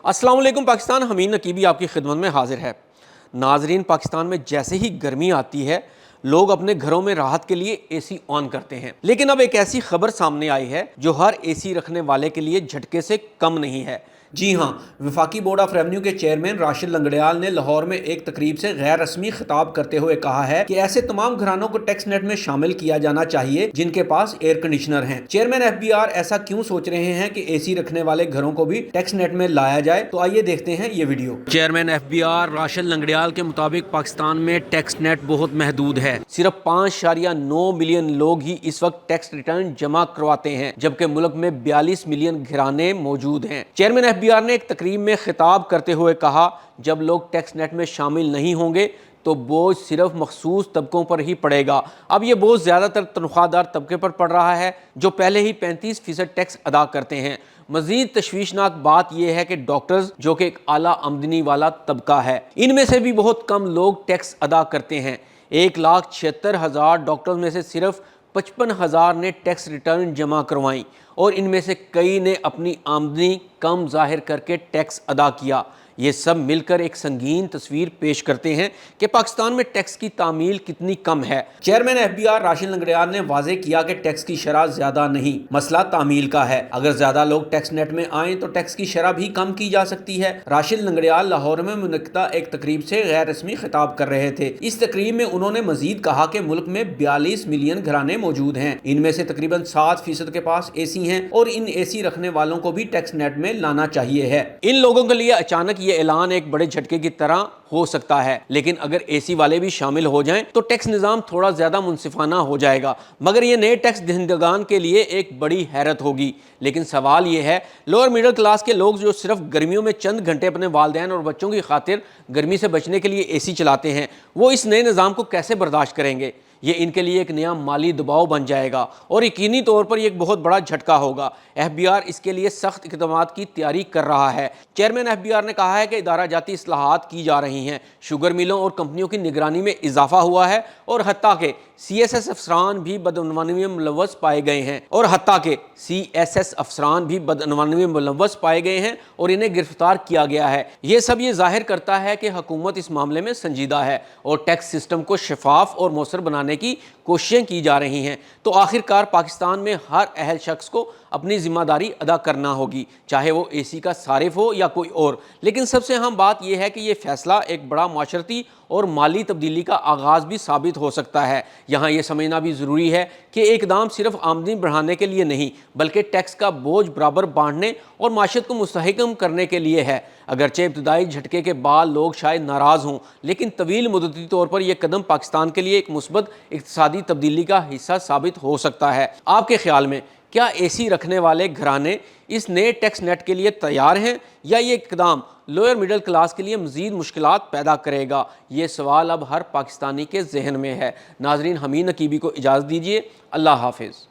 अस्सलाम वालेकुम पाकिस्तान। हमीद नकीबी आपकी खिदमत में हाजिर है। नाजरीन, पाकिस्तान में जैसे ही गर्मी आती है लोग अपने घरों में राहत के लिए एसी ऑन करते हैं, लेकिन अब एक ऐसी खबर सामने आई है जो हर एसी रखने वाले के लिए झटके से कम नहीं है। जी हाँ, वफाकी बोर्ड ऑफ रेवेन्यू के चेयरमैन राशिद लंगड़ियाल ने लाहौर में एक तकरीब से गैर रस्मी खिताब करते हुए कहा है कि ऐसे तमाम घरानों को टैक्स नेट में शामिल किया जाना चाहिए जिनके पास एयर कंडीशनर हैं। चेयरमैन FBR ऐसा क्यों सोच रहे हैं कि एसी रखने वाले घरों को भी टैक्स नेट में लाया जाए, तो आइए देखते हैं ये video. Chairman FBR Rashid Langrial के मुताबिक पाकिस्तान में टैक्स नेट बहुत महदूद है। सिर्फ 5.9 मिलियन लोग ही इस वक्त टैक्स रिटर्न जमा करवाते हैं, जबकि मुल्क में 42 मिलियन घराने मौजूद हैं। चेयरमैन FBR ने एक तकरीब में खिताब करते हुए कहा, जब लोग टैक्स नेट में शामिल नहीं होंगे तो बोझ सिर्फ मखसूस तबकों पर ही पड़ेगा। अब ये बोझ ज़्यादातर तनख्वाहदार तबके पर पड़ रहा है जो पहले ही 35% टैक्स अदा करते हैं। मज़ीद तशवीशनाक बात यह है कि डॉक्टर्स, जो कि एक आला आमदनी वाला तबका है, इनमें से भी बहुत कम लोग टैक्स अदा करते हैं। 1,76,000 डॉक्टर्स में से सिर्फ 55,000 ने टैक्स रिटर्न जमा करवाई और इनमें से कई ने अपनी आमदनी कम जाहिर करके टैक्स अदा किया। ये सब मिलकर एक संगीन तस्वीर पेश करते हैं कि पाकिस्तान में टैक्स की तामील कितनी कम है। चेयरमैन FBR राशिद लंगड़ियाल ने वाज़े किया कि टैक्स की शरह ज्यादा नहीं, मसला तामील का है। अगर ज्यादा लोग टैक्स नेट में आए तो टैक्स की शरह भी कम की जा सकती है। राशिद लंगड़ियाल लाहौर में मुनक्किदा एक तकरीब से गैर रस्मी खिताब कर रहे थे। इस तकरीब में उन्होंने मजीद कहा कि मुल्क में 42 मिलियन घराने मौजूद हैं। इनमें से तकरीबन 7% के पास एसी हैं और इन एसी रखने वालों को भी टैक्स नेट में लाना चाहिए है। इन लोगों के लिए अचानक ये ऐलान एक बड़े झटके की तरह हो सकता है, लेकिन अगर एसी वाले भी शामिल हो जाएं तो टैक्स निज़ाम थोड़ा ज्यादा मुनसिफाना हो जाएगा। मगर ये नए टैक्स दहिंदगान के लिए एक बड़ी हैरत होगी। लेकिन सवाल ये है, लोअर मिडिल क्लास के लोग जो सिर्फ गर्मियों में चंद घंटे अपने वालिदैन और बच्चों की खातिर गर्मी से बचने के लिए एसी चलाते हैं, वो इस नए निज़ाम को कैसे बर्दाश्त करेंगे? ये इनके लिए एक नया माली दबाव बन जाएगा और यकीनी तौर पर एक बहुत बड़ा झटका होगा। FBR इसके लिए सख्त इक़दामात की तैयारी कर रहा है। चेयरमैन FBR ने कहा है कि इदारा जाती इस्लाहात की जा रही हैं, शुगर मिलों और कंपनियों की निगरानी में इजाफा हुआ है और हत्ता के CSS अफसरान भी बदअनवानी में मुलव्वस पाए गए हैं और इन्हें गिरफ्तार किया गया है। ये सब ये जाहिर करता है कि हुकूमत इस मामले में संजीदा है और टैक्स सिस्टम को शफाफ और मौसर बनाने की कोशिशें की जा रही हैं। तो आखिरकार पाकिस्तान में हर अहल शख्स को अपनी जिम्मेदारी अदा करना होगी, चाहे वो एसी का सारिफ हो या कोई और। लेकिन सबसे अहम बात यह है कि ये फैसला एक बड़ा माशरती और माली तब्दीली का आगाज़ भी साबित हो सकता है। यहाँ ये समझना भी ज़रूरी है कि इक़दाम सिर्फ आमदनी बढ़ाने के लिए नहीं, बल्कि टैक्स का बोझ बराबर बांटने और माशरत को मुस्तहकम करने के लिए है। अगरचे इब्तदाई झटके के बाद लोग शायद नाराज़ हों, लेकिन तवील मुद्दती तौर पर यह कदम पाकिस्तान के लिए एक मुस्बत इक़्तिसादी तब्दीली का हिस्सा साबित हो सकता है। आपके ख्याल में क्या एसी रखने वाले घराने इस नए टैक्स नेट के लिए तैयार हैं, या ये इक़दाम लोअर मिडिल क्लास के लिए मज़ीद मुश्किलात पैदा करेगा? ये सवाल अब हर पाकिस्तानी के जहन में है। नाजरीन, हमीद नकीबी को इजाज़त दीजिए। अल्लाह हाफिज़।